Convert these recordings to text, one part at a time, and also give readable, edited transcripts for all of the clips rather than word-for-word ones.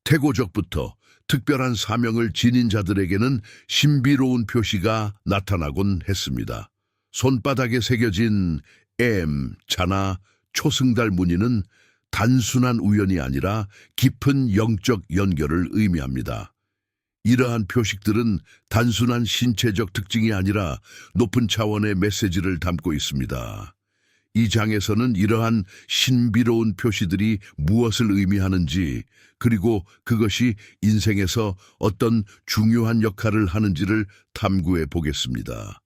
태고적부터 특별한 사명을 지닌 자들에게는 신비로운 표시가 나타나곤 했습니다. 손바닥에 새겨진 M, 자나, 초승달 무늬는 단순한 우연이 아니라 깊은 영적 연결을 의미합니다. 이러한 표식들은 단순한 신체적 특징이 아니라 높은 차원의 메시지를 담고 있습니다. 이 장에서는 이러한 신비로운 표시들이 무엇을 의미하는지, 그리고 그것이 인생에서 어떤 중요한 역할을 하는지를 탐구해 보겠습니다.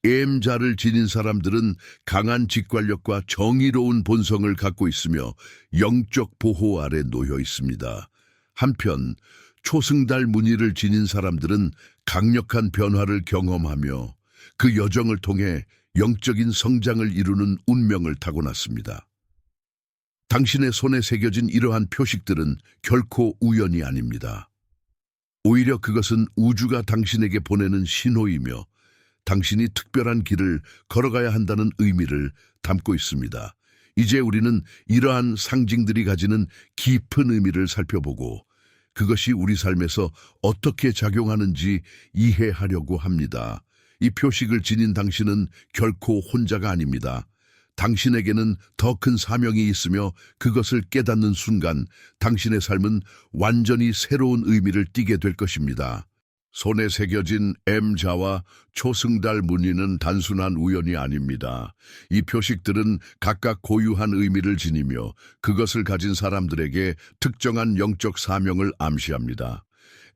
M자를 지닌 사람들은 강한 직관력과 정의로운 본성을 갖고 있으며 영적 보호 아래 놓여 있습니다. 한편 초승달 무늬를 지닌 사람들은 강력한 변화를 경험하며 그 여정을 통해 영적인 성장을 이루는 운명을 타고났습니다. 당신의 손에 새겨진 이러한 표식들은 결코 우연이 아닙니다. 오히려 그것은 우주가 당신에게 보내는 신호이며 당신이 특별한 길을 걸어가야 한다는 의미를 담고 있습니다. 이제 우리는 이러한 상징들이 가지는 깊은 의미를 살펴보고 그것이 우리 삶에서 어떻게 작용하는지 이해하려고 합니다. 이 표식을 지닌 당신은 결코 혼자가 아닙니다. 당신에게는 더 큰 사명이 있으며 그것을 깨닫는 순간 당신의 삶은 완전히 새로운 의미를 띠게 될 것입니다. 손에 새겨진 M자와 초승달 무늬는 단순한 우연이 아닙니다. 이 표식들은 각각 고유한 의미를 지니며 그것을 가진 사람들에게 특정한 영적 사명을 암시합니다.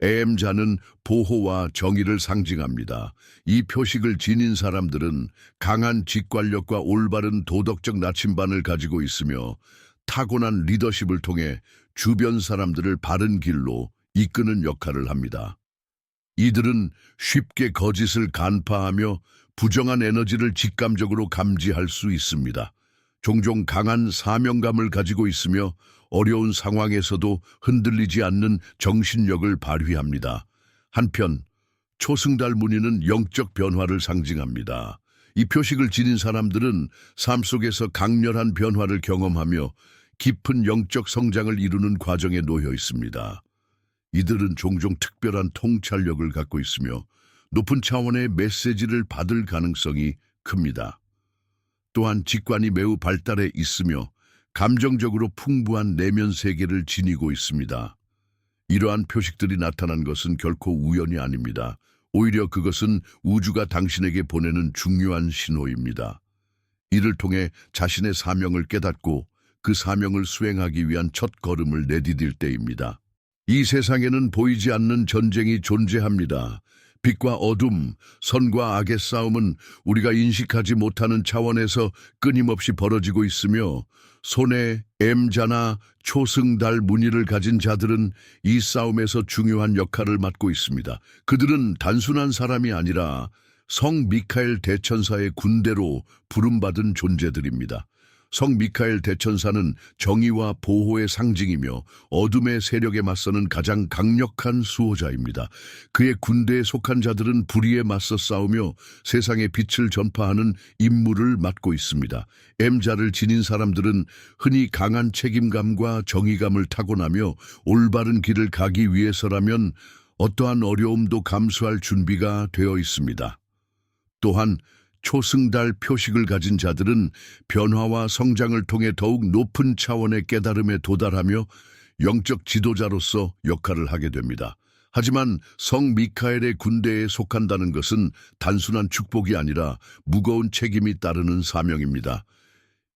M자는 보호와 정의를 상징합니다. 이 표식을 지닌 사람들은 강한 직관력과 올바른 도덕적 나침반을 가지고 있으며 타고난 리더십을 통해 주변 사람들을 바른 길로 이끄는 역할을 합니다. 이들은 쉽게 거짓을 간파하며 부정한 에너지를 직감적으로 감지할 수 있습니다. 종종 강한 사명감을 가지고 있으며 어려운 상황에서도 흔들리지 않는 정신력을 발휘합니다. 한편 초승달 무늬는 영적 변화를 상징합니다. 이 표식을 지닌 사람들은 삶 속에서 강렬한 변화를 경험하며 깊은 영적 성장을 이루는 과정에 놓여 있습니다. 이들은 종종 특별한 통찰력을 갖고 있으며 높은 차원의 메시지를 받을 가능성이 큽니다. 또한 직관이 매우 발달해 있으며 감정적으로 풍부한 내면 세계를 지니고 있습니다. 이러한 표식들이 나타난 것은 결코 우연이 아닙니다. 오히려 그것은 우주가 당신에게 보내는 중요한 신호입니다. 이를 통해 자신의 사명을 깨닫고 그 사명을 수행하기 위한 첫 걸음을 내디딜 때입니다. 이 세상에는 보이지 않는 전쟁이 존재합니다. 빛과 어둠, 선과 악의 싸움은 우리가 인식하지 못하는 차원에서 끊임없이 벌어지고 있으며 손에 M자나 초승달 무늬를 가진 자들은 이 싸움에서 중요한 역할을 맡고 있습니다. 그들은 단순한 사람이 아니라 성 미카엘 대천사의 군대로 부름받은 존재들입니다. 성 미카엘 대천사는 정의와 보호의 상징이며 어둠의 세력에 맞서는 가장 강력한 수호자입니다. 그의 군대에 속한 자들은 불의에 맞서 싸우며 세상의 빛을 전파하는 임무를 맡고 있습니다. M자를 지닌 사람들은 흔히 강한 책임감과 정의감을 타고나며 올바른 길을 가기 위해서라면 어떠한 어려움도 감수할 준비가 되어 있습니다. 또한 초승달 표식을 가진 자들은 변화와 성장을 통해 더욱 높은 차원의 깨달음에 도달하며 영적 지도자로서 역할을 하게 됩니다. 하지만 성 미카엘의 군대에 속한다는 것은 단순한 축복이 아니라 무거운 책임이 따르는 사명입니다.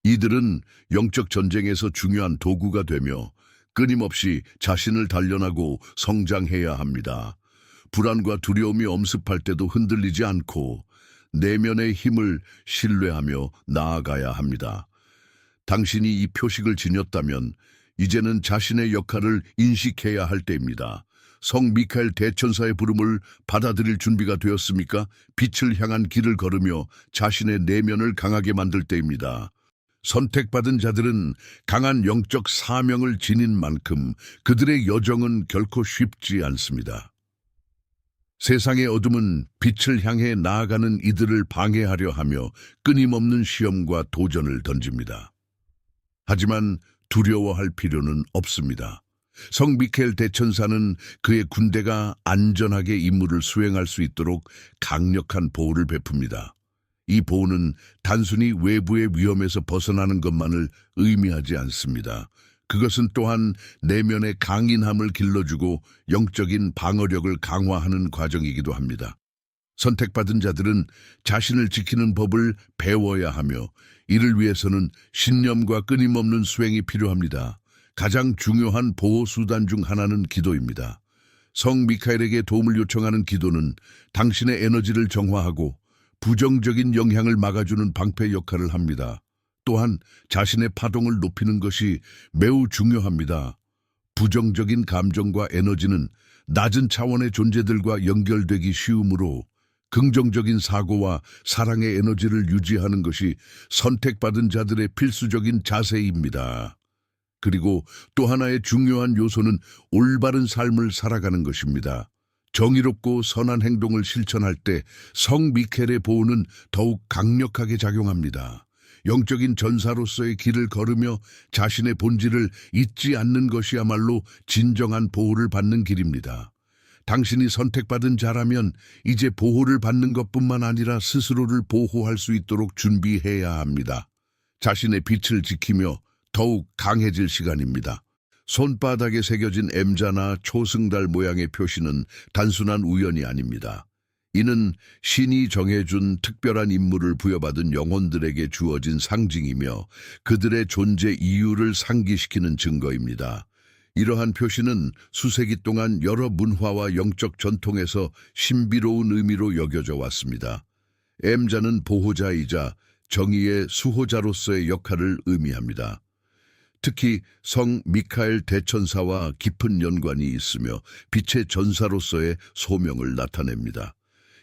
이들은 영적 전쟁에서 중요한 도구가 되며 끊임없이 자신을 단련하고 성장해야 합니다. 불안과 두려움이 엄습할 때도 흔들리지 않고 내면의 힘을 신뢰하며 나아가야 합니다. 당신이 이 표식을 지녔다면 이제는 자신의 역할을 인식해야 할 때입니다. 성 미카엘 대천사의 부름을 받아들일 준비가 되었습니까? 빛을 향한 길을 걸으며 자신의 내면을 강하게 만들 때입니다. 선택받은 자들은 강한 영적 사명을 지닌 만큼 그들의 여정은 결코 쉽지 않습니다. 세상의 어둠은 빛을 향해 나아가는 이들을 방해하려 하며 끊임없는 시험과 도전을 던집니다. 하지만 두려워할 필요는 없습니다. 성 미카엘 대천사는 그의 군대가 안전하게 임무를 수행할 수 있도록 강력한 보호를 베풉니다. 이 보호는 단순히 외부의 위험에서 벗어나는 것만을 의미하지 않습니다. 그것은 또한 내면의 강인함을 길러주고 영적인 방어력을 강화하는 과정이기도 합니다. 선택받은 자들은 자신을 지키는 법을 배워야 하며 이를 위해서는 신념과 끊임없는 수행이 필요합니다. 가장 중요한 보호 수단 중 하나는 기도입니다. 성 미카엘에게 도움을 요청하는 기도는 당신의 에너지를 정화하고 부정적인 영향을 막아주는 방패 역할을 합니다. 또한 자신의 파동을 높이는 것이 매우 중요합니다. 부정적인 감정과 에너지는 낮은 차원의 존재들과 연결되기 쉬우므로 긍정적인 사고와 사랑의 에너지를 유지하는 것이 선택받은 자들의 필수적인 자세입니다. 그리고 또 하나의 중요한 요소는 올바른 삶을 살아가는 것입니다. 정의롭고 선한 행동을 실천할 때 성 미카엘의 보호는 더욱 강력하게 작용합니다. 영적인 전사로서의 길을 걸으며 자신의 본질을 잊지 않는 것이야말로 진정한 보호를 받는 길입니다. 당신이 선택받은 자라면 이제 보호를 받는 것뿐만 아니라 스스로를 보호할 수 있도록 준비해야 합니다. 자신의 빛을 지키며 더욱 강해질 시간입니다. 손바닥에 새겨진 M자나 초승달 모양의 표시는 단순한 우연이 아닙니다. 이는 신이 정해준 특별한 임무를 부여받은 영혼들에게 주어진 상징이며 그들의 존재 이유를 상기시키는 증거입니다. 이러한 표시는 수세기 동안 여러 문화와 영적 전통에서 신비로운 의미로 여겨져 왔습니다. M자는 보호자이자 정의의 수호자로서의 역할을 의미합니다. 특히 성 미카엘 대천사와 깊은 연관이 있으며 빛의 전사로서의 소명을 나타냅니다.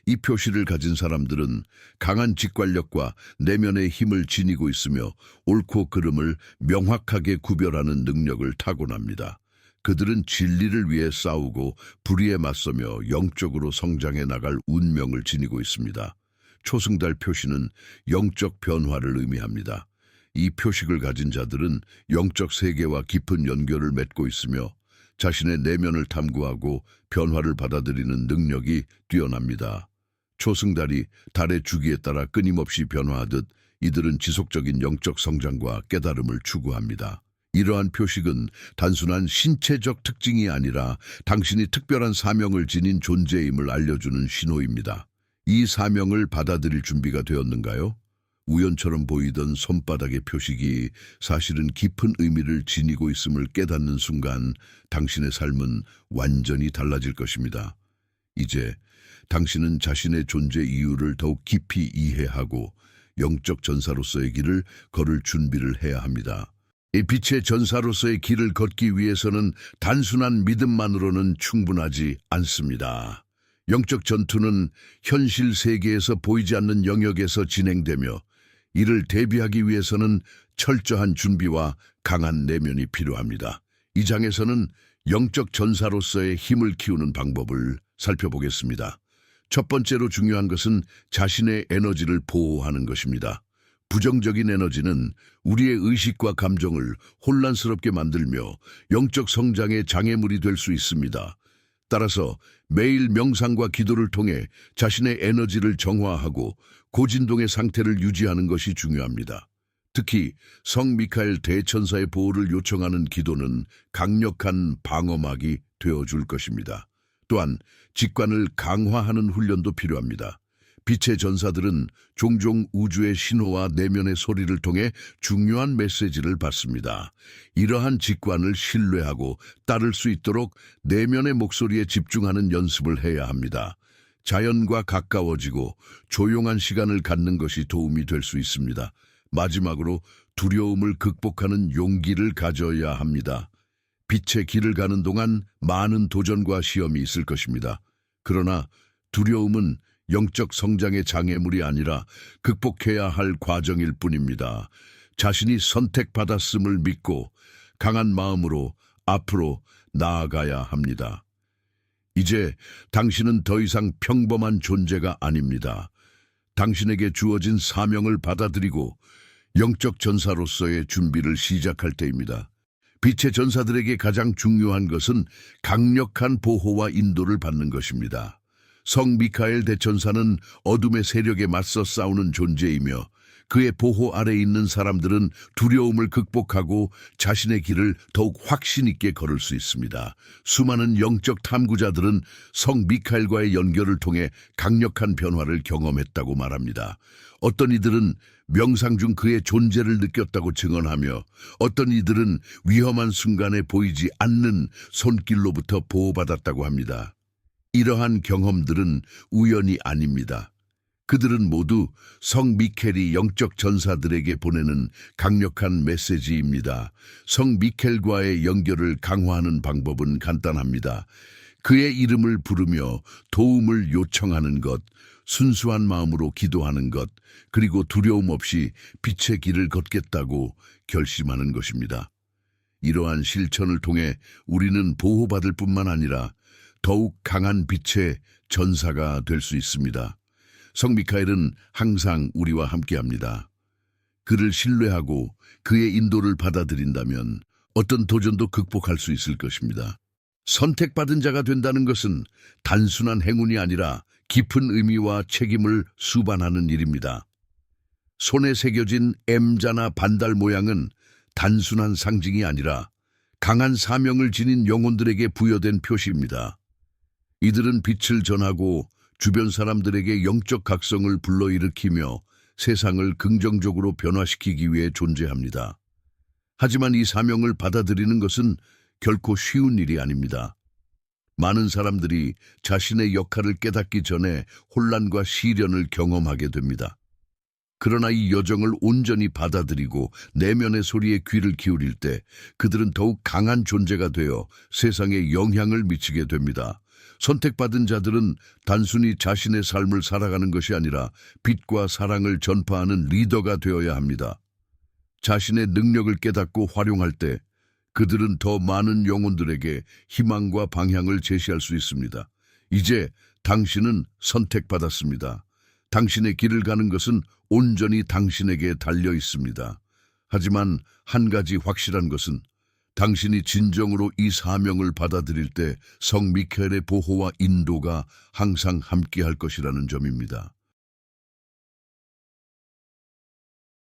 이 표시를 가진 사람들은 강한 직관력과 내면의 힘을 지니고 있으며 옳고 그름을 명확하게 구별하는 능력을 타고납니다. 그들은 진리를 위해 싸우고 불의에 맞서며 영적으로 성장해 나갈 운명을 지니고 있습니다. 초승달 표시는 영적 변화를 의미합니다. 이 표식을 가진 자들은 영적 세계와 깊은 연결을 맺고 있으며 자신의 내면을 탐구하고 변화를 받아들이는 능력이 뛰어납니다. 초승달이 달의 주기에 따라 끊임없이 변화하듯 이들은 지속적인 영적 성장과 깨달음을 추구합니다. 이러한 표식은 단순한 신체적 특징이 아니라 당신이 특별한 사명을 지닌 존재임을 알려주는 신호입니다. 이 사명을 받아들일 준비가 되었는가요? 우연처럼 보이던 손바닥의 표식이 사실은 깊은 의미를 지니고 있음을 깨닫는 순간 당신의 삶은 완전히 달라질 것입니다. 이제 당신은 자신의 존재 이유를 더욱 깊이 이해하고 영적 전사로서의 길을 걸을 준비를 해야 합니다. 이 빛의 전사로서의 길을 걷기 위해서는 단순한 믿음만으로는 충분하지 않습니다. 영적 전투는 현실 세계에서 보이지 않는 영역에서 진행되며 이를 대비하기 위해서는 철저한 준비와 강한 내면이 필요합니다. 이 장에서는 영적 전사로서의 힘을 키우는 방법을 살펴보겠습니다. 첫 번째로 중요한 것은 자신의 에너지를 보호하는 것입니다. 부정적인 에너지는 우리의 의식과 감정을 혼란스럽게 만들며 영적 성장의 장애물이 될 수 있습니다. 따라서 매일 명상과 기도를 통해 자신의 에너지를 정화하고 고진동의 상태를 유지하는 것이 중요합니다. 특히 성 미카엘 대천사의 보호를 요청하는 기도는 강력한 방어막이 되어줄 것입니다. 또한 직관을 강화하는 훈련도 필요합니다. 빛의 전사들은 종종 우주의 신호와 내면의 소리를 통해 중요한 메시지를 받습니다. 이러한 직관을 신뢰하고 따를 수 있도록 내면의 목소리에 집중하는 연습을 해야 합니다. 자연과 가까워지고 조용한 시간을 갖는 것이 도움이 될 수 있습니다. 마지막으로 두려움을 극복하는 용기를 가져야 합니다. 빛의 길을 가는 동안 많은 도전과 시험이 있을 것입니다. 그러나 두려움은 영적 성장의 장애물이 아니라 극복해야 할 과정일 뿐입니다. 자신이 선택받았음을 믿고 강한 마음으로 앞으로 나아가야 합니다. 이제 당신은 더 이상 평범한 존재가 아닙니다. 당신에게 주어진 사명을 받아들이고 영적 전사로서의 준비를 시작할 때입니다. 빛의 전사들에게 가장 중요한 것은 강력한 보호와 인도를 받는 것입니다. 성 미카엘 대천사는 어둠의 세력에 맞서 싸우는 존재이며 그의 보호 아래 있는 사람들은 두려움을 극복하고 자신의 길을 더욱 확신 있게 걸을 수 있습니다. 수많은 영적 탐구자들은 성 미카엘과의 연결을 통해 강력한 변화를 경험했다고 말합니다. 어떤 이들은 명상 중 그의 존재를 느꼈다고 증언하며 어떤 이들은 위험한 순간에 보이지 않는 손길로부터 보호받았다고 합니다. 이러한 경험들은 우연이 아닙니다. 그들은 모두 성 미켈이 영적 전사들에게 보내는 강력한 메시지입니다. 성 미켈과의 연결을 강화하는 방법은 간단합니다. 그의 이름을 부르며 도움을 요청하는 것, 순수한 마음으로 기도하는 것, 그리고 두려움 없이 빛의 길을 걷겠다고 결심하는 것입니다. 이러한 실천을 통해 우리는 보호받을 뿐만 아니라 더욱 강한 빛의 전사가 될 수 있습니다. 성 미카엘은 항상 우리와 함께합니다. 그를 신뢰하고 그의 인도를 받아들인다면 어떤 도전도 극복할 수 있을 것입니다. 선택받은 자가 된다는 것은 단순한 행운이 아니라 깊은 의미와 책임을 수반하는 일입니다. 손에 새겨진 M자나 반달 모양은 단순한 상징이 아니라 강한 사명을 지닌 영혼들에게 부여된 표시입니다. 이들은 빛을 전하고 주변 사람들에게 영적 각성을 불러일으키며 세상을 긍정적으로 변화시키기 위해 존재합니다. 하지만 이 사명을 받아들이는 것은 결코 쉬운 일이 아닙니다. 많은 사람들이 자신의 역할을 깨닫기 전에 혼란과 시련을 경험하게 됩니다. 그러나 이 여정을 온전히 받아들이고 내면의 소리에 귀를 기울일 때 그들은 더욱 강한 존재가 되어 세상에 영향을 미치게 됩니다. 선택받은 자들은 단순히 자신의 삶을 살아가는 것이 아니라 빛과 사랑을 전파하는 리더가 되어야 합니다. 자신의 능력을 깨닫고 활용할 때 그들은 더 많은 영혼들에게 희망과 방향을 제시할 수 있습니다. 이제 당신은 선택받았습니다. 당신의 길을 가는 것은 온전히 당신에게 달려 있습니다. 하지만 한 가지 확실한 것은 당신이 진정으로 이 사명을 받아들일 때 성 미카엘의 보호와 인도가 항상 함께할 것이라는 점입니다.